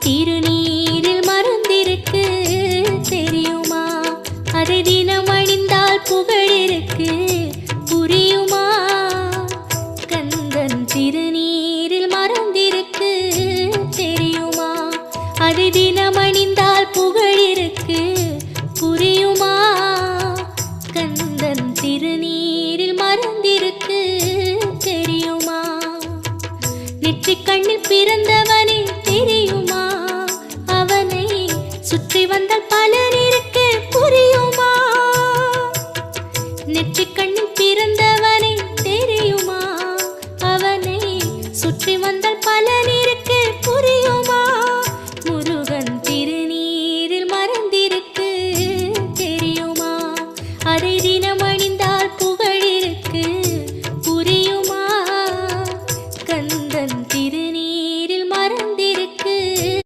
திருநீரில் மறந்திருக்கு தெரியுமா? அதை தினம் அணிந்தால் புகழிருக்கு புரியுமா? கந்தன் திருநீரில் மறந்திருக்கு தெரியுமா? அதை தினம் அணிந்தால் புகழிருக்கு புரியுமா? கந்தன் திருநீரில் மறந்திருக்கு தெரியுமா? நெற்றிக் கண்ணில் பிறந்தவனே தெரியுமா? அவனை சுற்றி வந்தால் பலர் இருக்கு புரியுமா? நெற்றிக் கண்ணில் பிறந்த